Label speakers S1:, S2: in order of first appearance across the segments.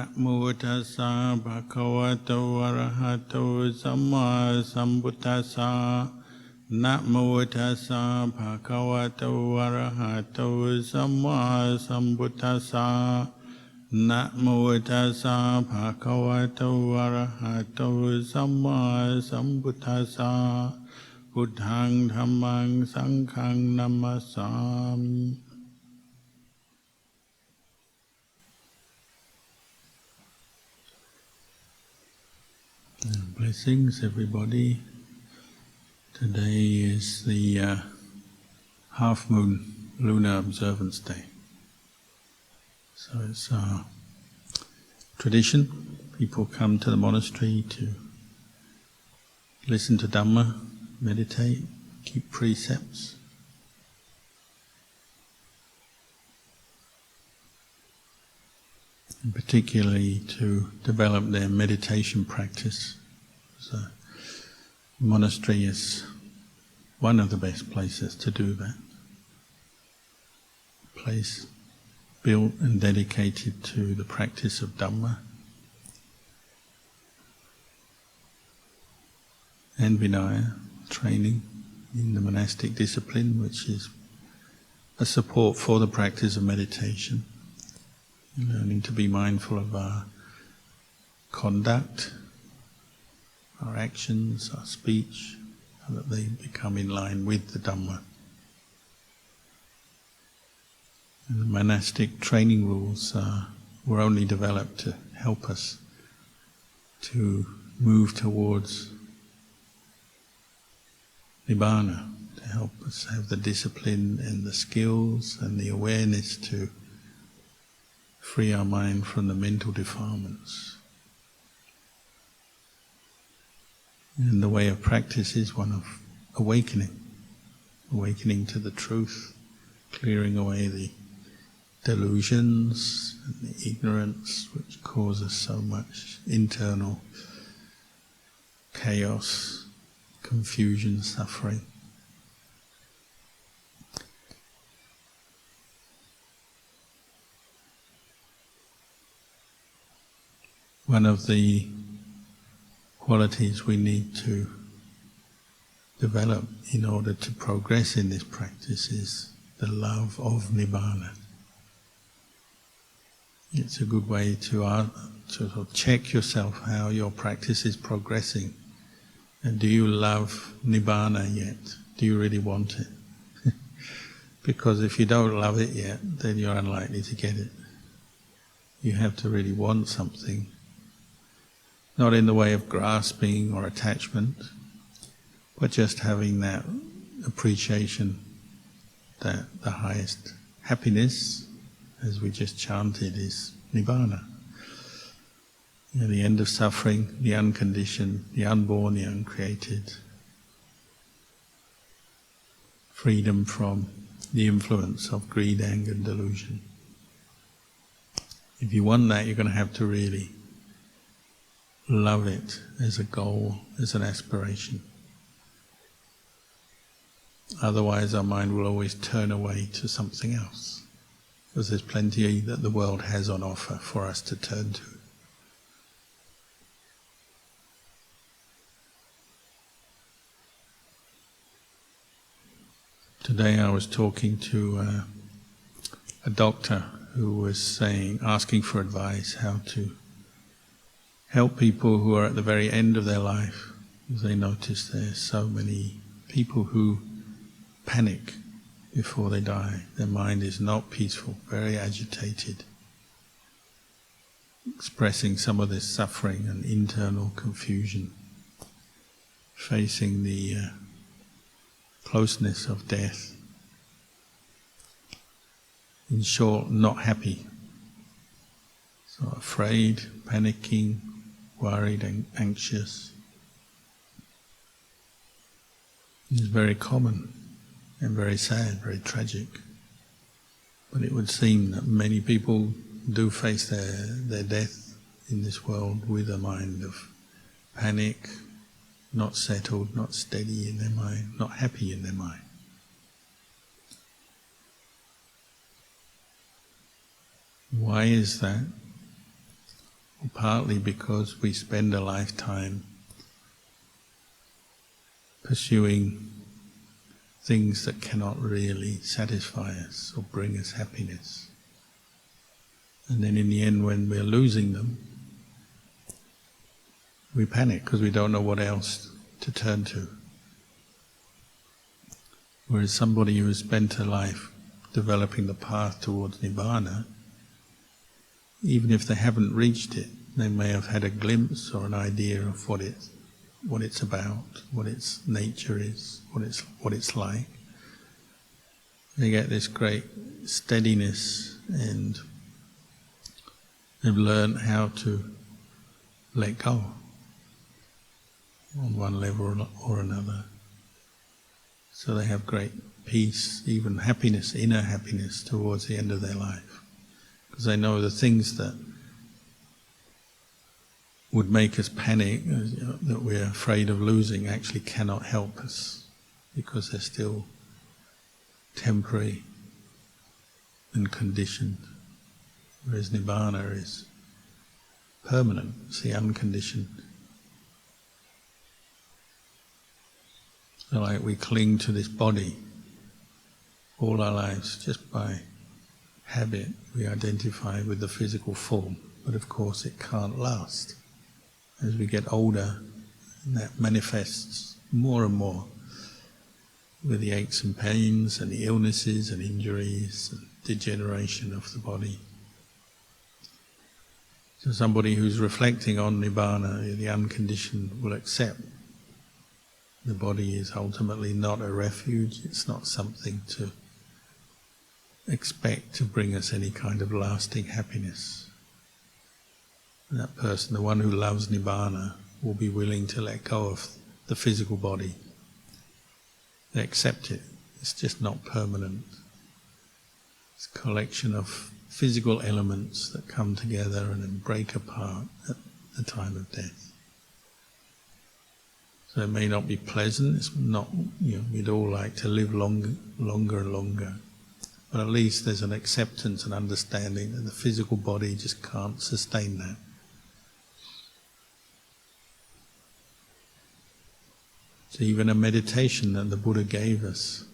S1: นะโมตัสสะภะคะวะโตอะระหะโตสัมมาสัมพุทธัสสะนะโมตัสสะภะคะวะโตอะระหะโตสัมมาสัมพุทธัสสะนะโมตัสสะภะคะวะโตอะระหะโตสัมมาสัมพุทธัสสะพุทธังธัมมังสังฆังนัมมัสสามิ Blessings, everybody. Today is the half moon lunar observance day. So it's tradition. People come to the monastery to listen to Dhamma, meditate, keep precepts. And particularly to develop their meditation practice. So, monastery is one of the best places to do that. A place built and dedicated to the practice of Dhamma and Vinaya, training in the monastic discipline, which is a support for the practice of meditation. Learning to be mindful of our conduct, our actions, our speech, so that they become in line with the Dhamma. And the monastic training rules were only developed to help us to move towards Nibbana, to help us have the discipline and the skills and the awareness to free our mind from the mental defilements. And the way of practice is one of awakening to the truth, clearing away the delusions and the ignorance which cause us so much internal chaos, confusion, suffering. One of the qualities we need to develop in order to progress in this practice is the love of Nibbana. It's a good way to sort of check yourself how your practice is progressing. And do you love Nibbana yet? Do you really want it? Because if you don't love it yet, then you're unlikely to get it. You have to really want something. Not in the way of grasping or attachment, but just having that appreciation that the highest happiness, as we just chanted, is Nibbana. You know, the end of suffering, the unconditioned, the unborn, the uncreated. Freedom from the influence of greed, anger and delusion. If you want that, you're going to have to really love it as a goal, as an aspiration. Otherwise our mind will always turn away to something else, because there's plenty that the world has on offer for us to turn to. Today I was talking to a doctor who was asking for advice how to help people who are at the very end of their life, because they notice there's so many people who panic before they die. Their mind is not peaceful, very agitated, expressing some of this suffering and internal confusion, facing the closeness of death. In short, not happy. So afraid, panicking, worried and anxious. It's very common and very sad, very tragic. But it would seem that many people do face their death in this world with a mind of panic, not settled, not steady in their mind, not happy in their mind. Why is that? or partly because we spend a lifetime pursuing things that cannot really satisfy us or bring us happiness. And then in the end, when we're losing them, we panic because we don't know what else to turn to. Whereas somebody who has spent a life developing the path towards Nibbana, even if they haven't reached it, they may have had a glimpse or an idea of what it's about, what its nature is, what it's like. They get this great steadiness, and they've learned how to let go on one level or another. So they have great peace, even happiness, inner happiness towards the end of their life. Because they know the things that would make us panic, that we're afraid of losing, actually cannot help us, because they're still temporary and conditioned. Whereas Nibbana is permanent, it's the unconditioned. So like we cling to this body all our lives, just by habit we identify with the physical form, but of course it can't last. As we get older, that manifests more and more with the aches and pains and the illnesses and injuries and degeneration of the body. So somebody who's reflecting on Nibbana, the unconditioned, will accept the body is ultimately not a refuge, it's not something to expect to bring us any kind of lasting happiness. And that person, the one who loves Nibbana, will be willing to let go of the physical body. They accept it, it's just not permanent. It's a collection of physical elements that come together and then break apart at the time of death. So it may not be pleasant, it's not, we'd all like to live longer and longer, but at least there's an acceptance and understanding that the physical body just can't sustain that. So even a meditation that the Buddha gave us,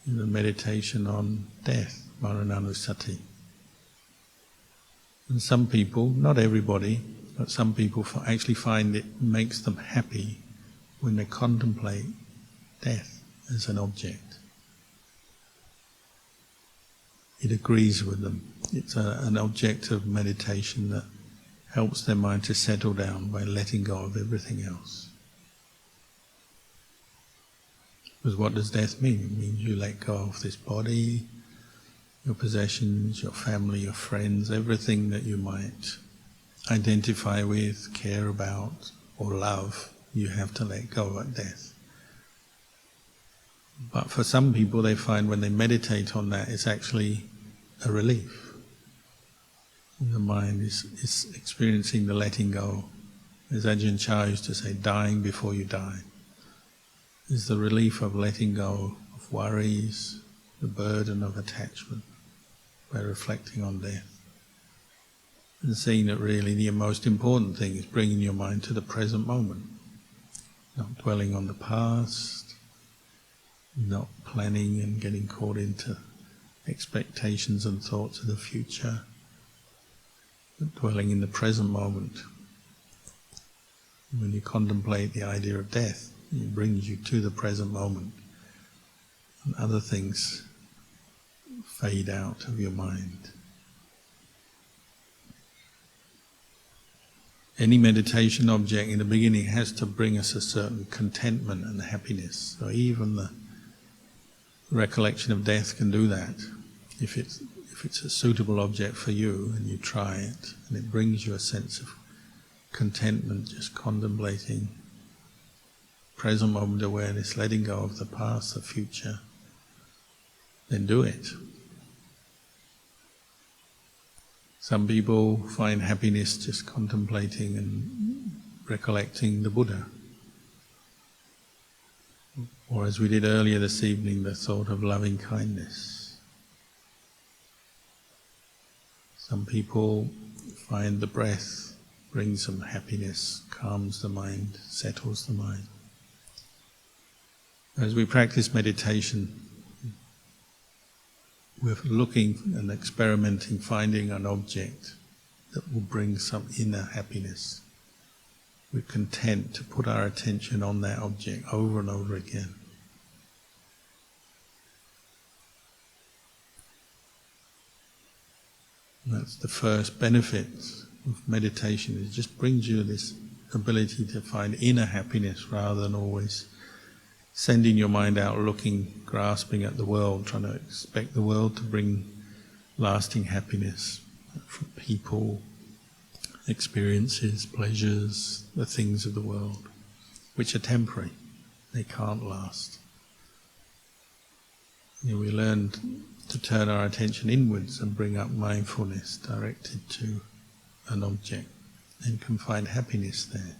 S1: the meditation on death, Marananusati. And some people, not everybody, but some people actually find it makes them happy when they contemplate death as an object. It agrees with them. It's an object of meditation that helps their mind to settle down by letting go of everything else. Because what does death mean? It means you let go of this body, your possessions, your family, your friends, everything that you might identify with, care about, or love, you have to let go at death. But for some people, they find when they meditate on that, it's actually a relief. The mind is experiencing the letting go. As Ajahn Chah used to say, dying before you die. Is the relief of letting go of worries, the burden of attachment, by reflecting on death. And seeing that really the most important thing is bringing your mind to the present moment. Not dwelling on the past, not planning and getting caught into expectations and thoughts of the future, but dwelling in the present moment. When you contemplate the idea of death, it brings you to the present moment, and other things fade out of your mind. Any meditation object in the beginning has to bring us a certain contentment and happiness. So even the recollection of death can do that. If it's a suitable object for you and you try it, and it brings you a sense of contentment, just contemplating present moment awareness, letting go of the past, the future, then do it. Some people find happiness just contemplating and recollecting the Buddha. Or as we did earlier this evening, the thought of loving kindness. Some people find the breath brings some happiness, calms the mind, settles the mind. As we practice meditation, we're looking and experimenting, finding an object that will bring some inner happiness. We're content to put our attention on that object over and over again. That's the first benefit of meditation. It just brings you this ability to find inner happiness rather than always sending your mind out looking, grasping at the world, trying to expect the world to bring lasting happiness from people, experiences, pleasures, the things of the world, which are temporary. They can't last. We learn to turn our attention inwards and bring up mindfulness directed to an object and can find happiness there.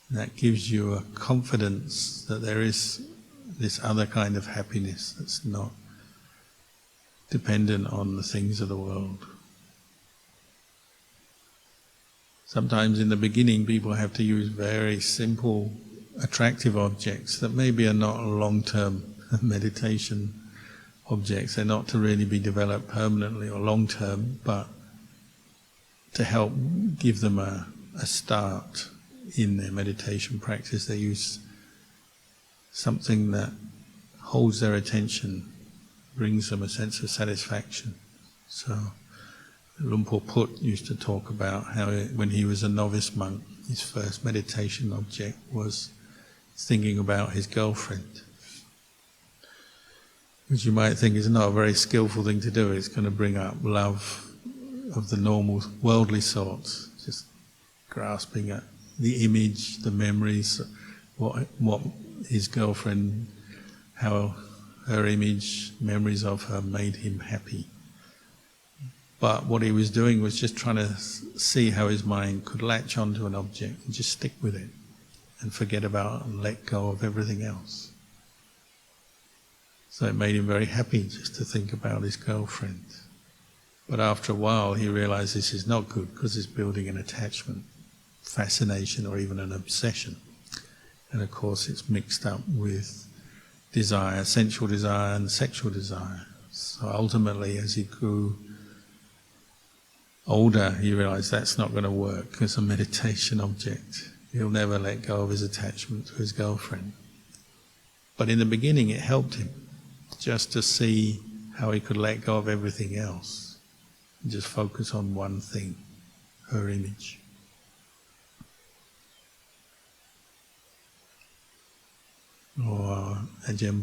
S1: And that gives you a confidence that there is this other kind of happiness that's not dependent on the things of the world. Sometimes in the beginning people have to use very simple, attractive objects that maybe are not long-term meditation objects. They're not to really be developed permanently or long-term, but to help give them a start in their meditation practice. They use something that holds their attention, brings them a sense of satisfaction. So Luang Por Phut used to talk about how when he was a novice monk, his first meditation object was thinking about his girlfriend, which you might think is not a very skillful thing to do. It's going to bring up love of the normal worldly sorts, just grasping at the image, the memories, what his girlfriend, how her image, memories of her made him happy. But what he was doing was just trying to see how his mind could latch onto an object and just stick with it and forget about and let go of everything else. So it made him very happy just to think about his girlfriend. But after a while he realized this is not good because it's building an attachment, fascination, or even an obsession. And of course it's mixed up with desire, sensual desire and sexual desire. So ultimately as he grew older he realized that's not going to work as a meditation object. He'll never let go of his attachment to his girlfriend. But in the beginning it helped him just to see how he could let go of everything else and just focus on one thing, her image. Or Ajahn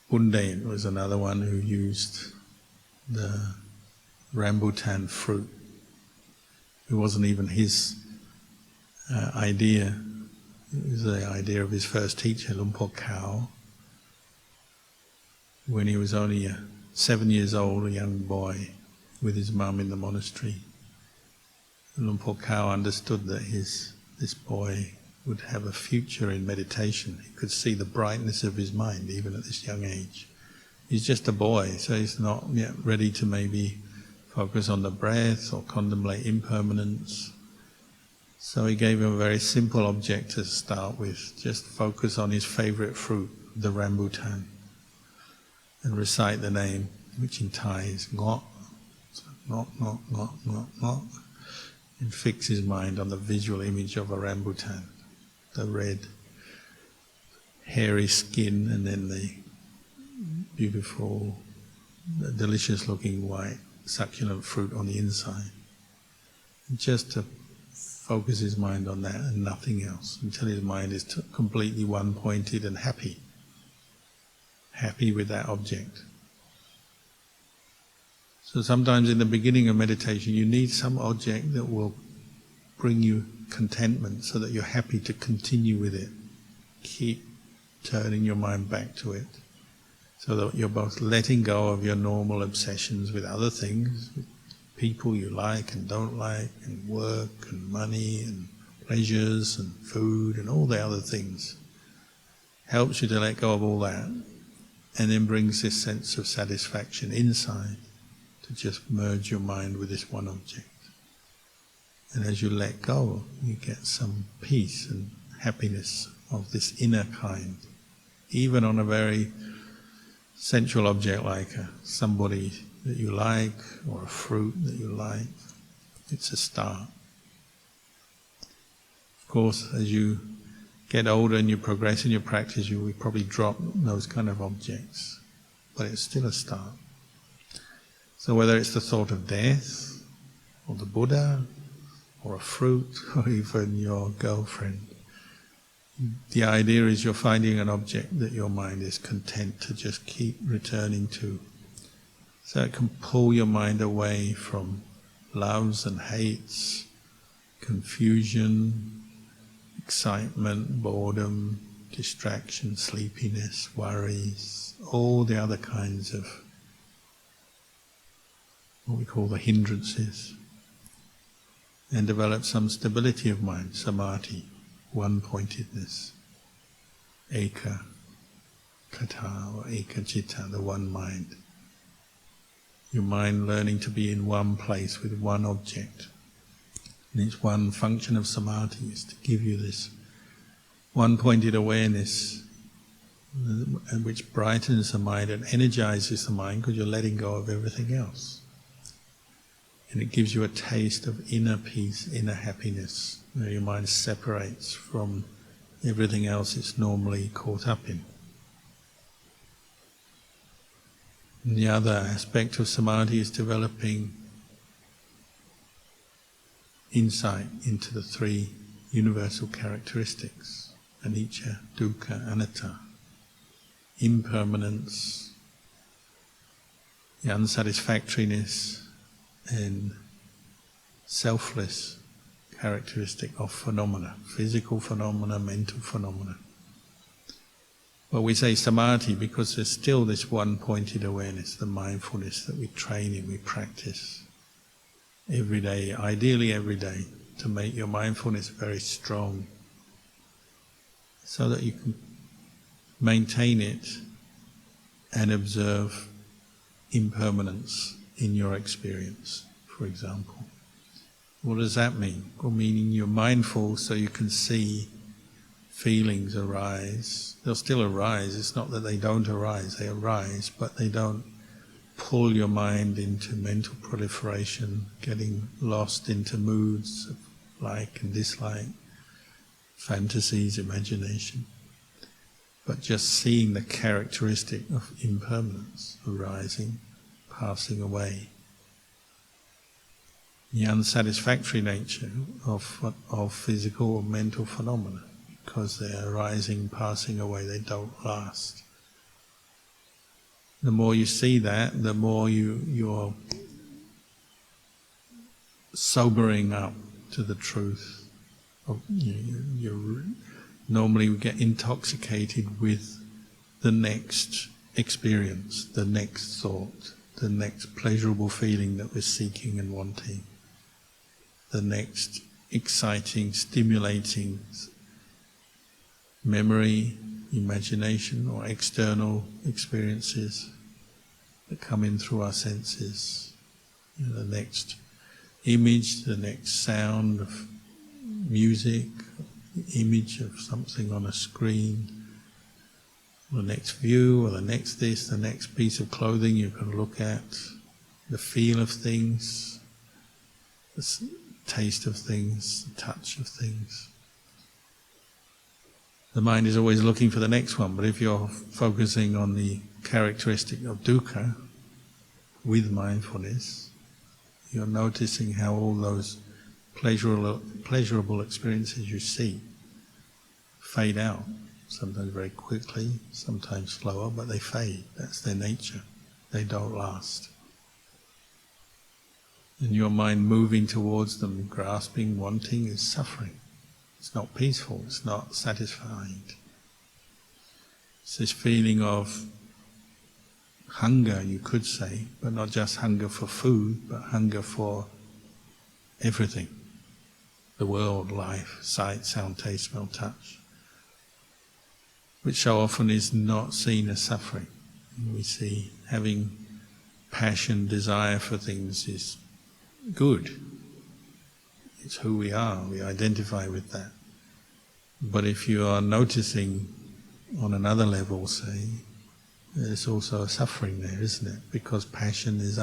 S1: Bundain was another one who used the rambutan fruit. It wasn't even his idea. It was the idea of his first teacher, Luang Por Khao. When he was only 7 years old, a young boy, with his mum in the monastery, Luang Por Khao understood that this boy would have a future in meditation. He could see the brightness of his mind even at this young age. He's just a boy, so he's not yet ready to maybe focus on the breath or contemplate impermanence. So he gave him a very simple object to start with. Just focus on his favourite fruit, the rambutan, and recite the name, which in Thai is Ngok, Ngok, Ngok, Ngok, Ngok, Ngok, and fix his mind on the visual image of a rambutan, the red, hairy skin, and then the beautiful, delicious-looking white, succulent fruit on the inside. And just to focus his mind on that and nothing else, until his mind is completely one-pointed and happy with that object. So sometimes in the beginning of meditation you need some object that will bring you contentment so that you're happy to continue with it. Keep turning your mind back to it so that you're both letting go of your normal obsessions with other things, with people you like and don't like, and work and money and pleasures and food and all the other things. Helps you to let go of all that, and then brings this sense of satisfaction inside, to just merge your mind with this one object. And as you let go, you get some peace and happiness of this inner kind, even on a very sensual object like somebody that you like or a fruit that you like. It's a start. Of course, as you get older and you progress in your practice, you will probably drop those kind of objects, but it's still a start. So whether it's the thought of death, or the Buddha, or a fruit, or even your girlfriend, the idea is you're finding an object that your mind is content to just keep returning to. So it can pull your mind away from loves and hates, confusion, excitement, boredom, distraction, sleepiness, worries, all the other kinds of what we call the hindrances, and develop some stability of mind, samadhi, one-pointedness, eka kata or eka citta, the one mind. Your mind learning to be in one place with one object. And its one function of samadhi is to give you this one-pointed awareness which brightens the mind and energizes the mind because you're letting go of everything else. And it gives you a taste of inner peace, inner happiness, where your mind separates from everything else it's normally caught up in. And the other aspect of samadhi is developing insight into the three universal characteristics, anicca, dukkha, anatta, impermanence, the unsatisfactoriness, and selfless characteristic of phenomena, physical phenomena, mental phenomena. Well, we say samadhi because there's still this one-pointed awareness, the mindfulness that we train in, we practice every day, ideally every day, to make your mindfulness very strong so that you can maintain it and observe impermanence in your experience, for example. What does that mean? Well, meaning you're mindful so you can see feelings arise. They'll still arise. It's not that they don't arise. They arise, but they don't pull your mind into mental proliferation, getting lost into moods of like and dislike, fantasies, imagination. But just seeing the characteristic of impermanence arising, passing away. The unsatisfactory nature of physical or mental phenomena, because they're arising, passing away, they don't last. The more you see that, the more you're sobering up to the truth. Normally we get intoxicated with the next experience, the next thought, the next pleasurable feeling that we're seeking and wanting, the next exciting, stimulating memory, imagination or external experiences that come in through our senses. The next image, the next sound of music, the image of something on a screen, the next view or the next this, the next piece of clothing you can look at, the feel of things, the taste of things, the touch of things. The mind is always looking for the next one, but if you're focusing on the characteristic of dukkha with mindfulness, you're noticing how all those pleasurable experiences you see fade out, sometimes very quickly, sometimes slower, but they fade. That's their nature. They don't last. And your mind moving towards them, grasping, wanting, is suffering. It's not peaceful, it's not satisfying. It's this feeling of hunger, you could say, but not just hunger for food, but hunger for everything. The world, life, sight, sound, taste, smell, touch. Which so often is not seen as suffering. We see having passion, desire for things is good. It's who we are, we identify with that. But if you are noticing on another level, say, there's also a suffering there, isn't it? Because passion is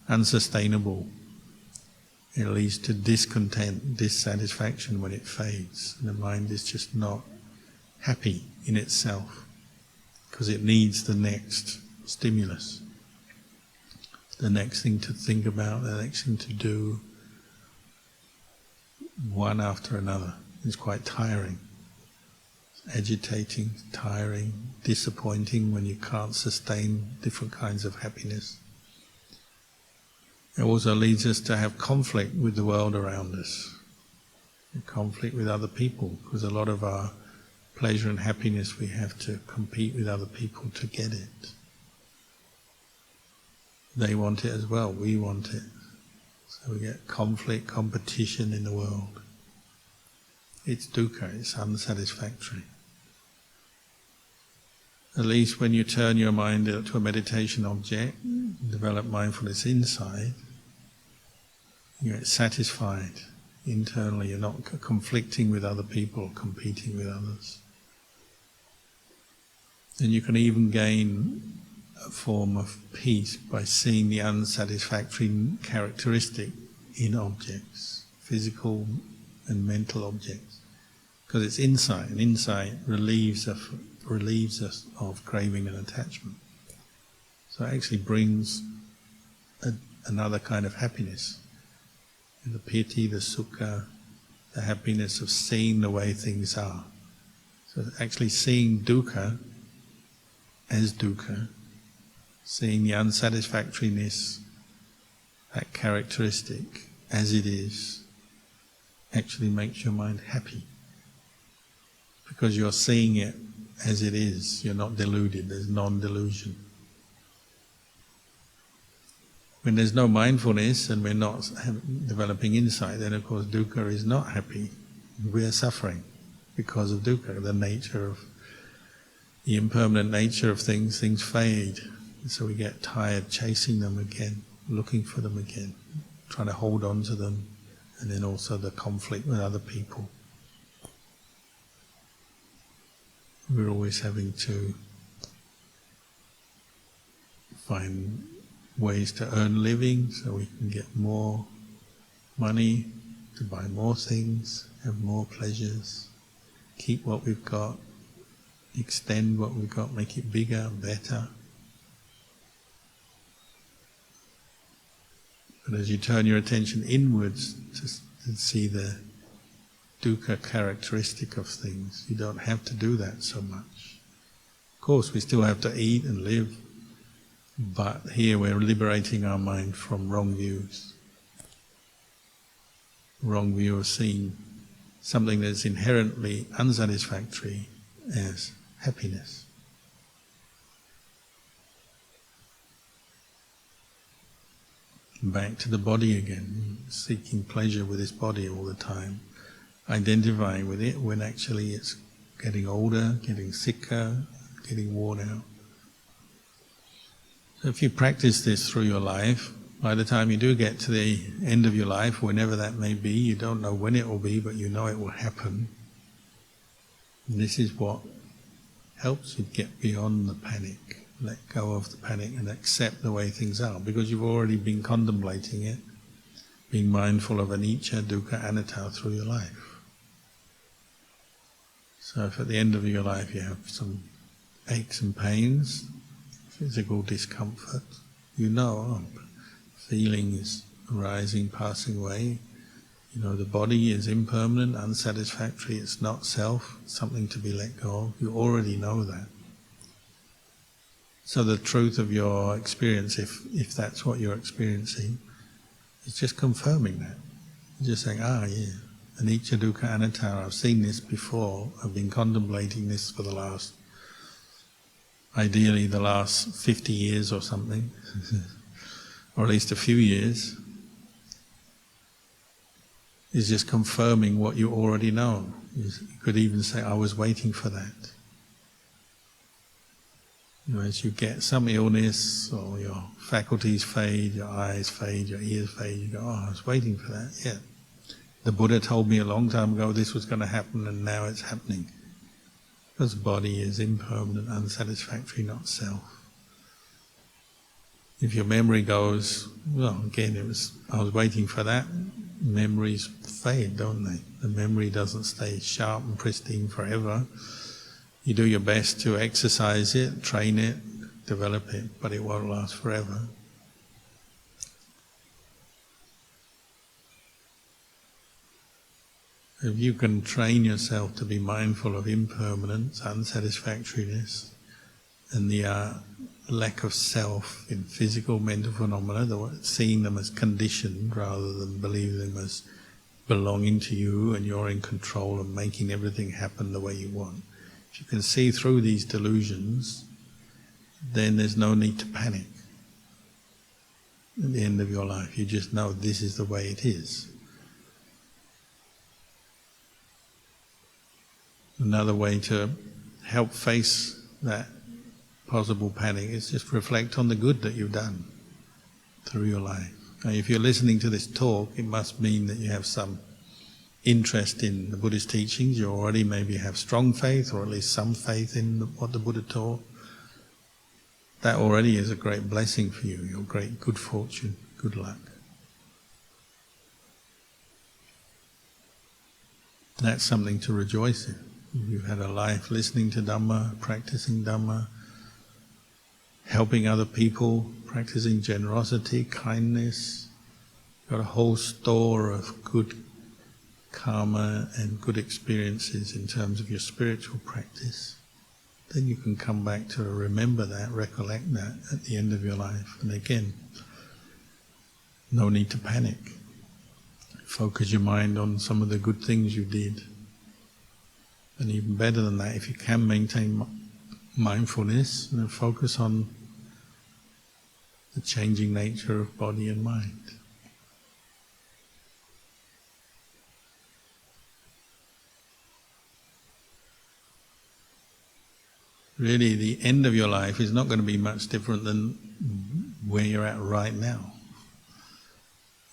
S1: unsustainable. It leads to discontent, dissatisfaction when it fades. And the mind is just not happy in itself because it needs the next stimulus, the next thing to think about, the next thing to do, one after another. It's quite tiring, agitating, tiring, disappointing when you can't sustain different kinds of happiness. It also leads us to have conflict with the world around us, conflict with other people, because a lot of our pleasure and happiness we have to compete with other people to get it. They want it as well, we want it. So we get conflict, competition in the world. It's dukkha, it's unsatisfactory. At least when you turn your mind to a meditation object, develop mindfulness inside, you get satisfied internally, you're not conflicting with other people, competing with others. And you can even gain a form of peace by seeing the unsatisfactory characteristic in objects, physical and mental objects, because it's insight, and insight relieves us of craving and attachment. So it actually brings another kind of happiness, the piti, the sukha, the happiness of seeing the way things are. So actually seeing dukkha as dukkha, seeing the unsatisfactoriness, that characteristic as it is, actually makes your mind happy. Because you're seeing it as it is, you're not deluded, there's non-delusion. When there's no mindfulness and we're not developing insight, then of course dukkha is not happy. We are suffering because of dukkha, the nature of, the impermanent nature of things fade. So we get tired chasing them again, looking for them again, trying to hold on to them, and then also the conflict with other people. We're always having to find ways to earn living so we can get more money, to buy more things, have more pleasures, keep what we've got, extend what we've got, make it bigger, better. But as you turn your attention inwards to see the dukkha characteristic of things, you don't have to do that so much. Of course, we still have to eat and live, but here we're liberating our mind from wrong views. Wrong view of seeing something that's inherently unsatisfactory as happiness. Back to the body again, seeking pleasure with this body all the time, identifying with it when actually it's getting older, getting sicker, getting worn out. So if you practice this through your life, by the time you do get to the end of your life, whenever that may be, you don't know when it will be, but you know it will happen. And this is what helps you get beyond the panic, let go of the panic and accept the way things are, because you've already been contemplating it, being mindful of anicca, dukkha, anatta through your life. So if at the end of your life you have some aches and pains, physical discomfort, you know, feeling is arising, passing away. You know, the body is impermanent, unsatisfactory, it's not self, it's something to be let go of. You already know that. So the truth of your experience, if that's what you're experiencing, is just confirming that. You're just saying, yeah, anicca, dukkha, anatta, I've seen this before, I've been contemplating this for the last, ideally the last 50 years or something, or at least a few years. Is just confirming what you already know. You could even say, I was waiting for that. As you get some illness or your faculties fade, your eyes fade, your ears fade, you go, oh, I was waiting for that. Yeah. The Buddha told me a long time ago this was going to happen and now it's happening. Because the body is impermanent, unsatisfactory, not self. If your memory goes, well, again, I was waiting for that, memories fade, don't they? The memory doesn't stay sharp and pristine forever. You do your best to exercise it, train it, develop it, but it won't last forever. If you can train yourself to be mindful of impermanence, unsatisfactoriness, and the lack of self in physical, mental phenomena, seeing them as conditioned rather than believing them as belonging to you and you're in control and making everything happen the way you want. If you can see through these delusions, then there's no need to panic. At the end of your life, you just know this is the way it is. Another way to help face that possible panic is just reflect on the good that you've done through your life. Now, if you're listening to this talk, it must mean that you have some interest in the Buddhist teachings. You already maybe have strong faith, or at least some faith in what the Buddha taught. That already is a great blessing for you, your great good fortune, good luck. That's something to rejoice in. You've had a life listening to Dhamma, practicing Dhamma, helping other people, practicing generosity, kindness. You've got a whole store of good karma and good experiences in terms of your spiritual practice. Then you can come back to remember that, recollect that at the end of your life. And again, no need to panic. Focus your mind on some of the good things you did. And even better than that, if you can maintain mindfulness, then focus on the changing nature of body and mind. Really, the end of your life is not going to be much different than where you're at right now.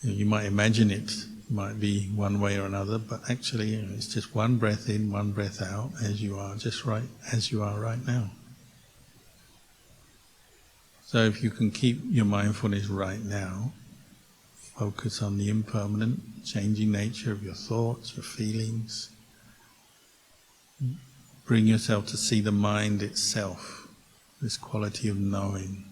S1: You might imagine it might be one way or another, but actually it's just one breath in, one breath out, as you are, just right as you are right now. So if you can keep your mindfulness right now, focus on the impermanent, changing nature of your thoughts, your feelings. Bring yourself to see the mind itself, this quality of knowing.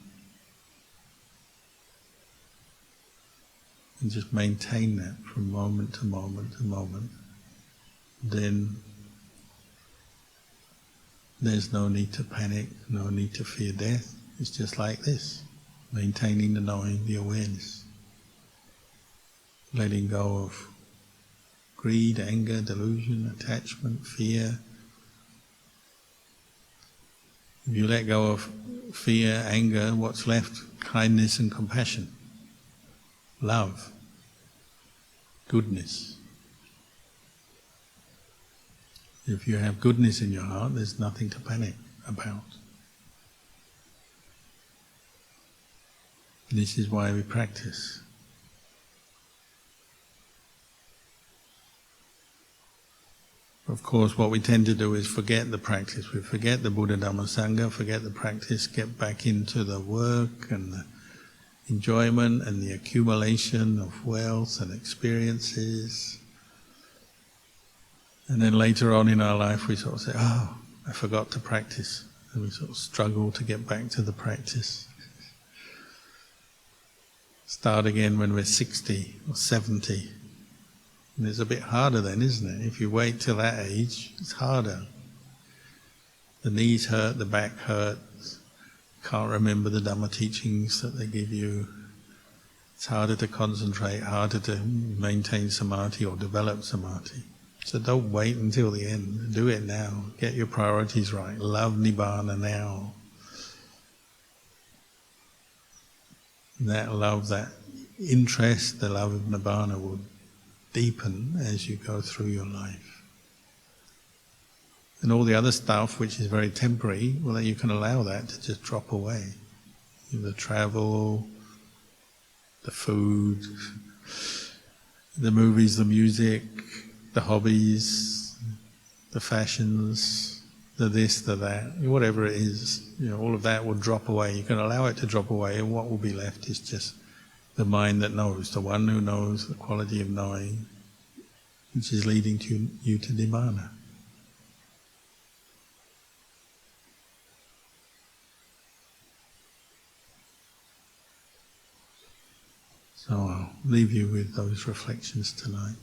S1: And just maintain that from moment to moment to moment. Then there's no need to panic, no need to fear death. It's just like this, maintaining the knowing, the awareness. Letting go of greed, anger, delusion, attachment, fear. If you let go of fear, anger, what's left? Kindness and compassion. Love. Goodness. If you have goodness in your heart, there's nothing to panic about. This is why we practice. Of course, what we tend to do is forget the practice. We forget the Buddha, Dhamma, Sangha, forget the practice, get back into the work and the enjoyment and the accumulation of wealth and experiences. And then later on in our life we sort of say, oh, I forgot to practice. And we sort of struggle to get back to the practice. Start again when we're 60 or 70. And it's a bit harder then, isn't it? If you wait till that age, it's harder. The knees hurt, the back hurts, can't remember the Dhamma teachings that they give you. It's harder to concentrate, harder to maintain samadhi or develop samadhi. So don't wait until the end, do it now. Get your priorities right, love Nibbana now. That love, that interest, the love of Nibbana will deepen as you go through your life. And all the other stuff, which is very temporary, well, you can allow that to just drop away. The travel, the food, the movies, the music, the hobbies, the fashions, the this, the that, whatever it is, all of that will drop away. You can allow it to drop away, and what will be left is just the mind that knows, the one who knows, the quality of knowing, which is leading you to Nibbana. So I'll leave you with those reflections tonight.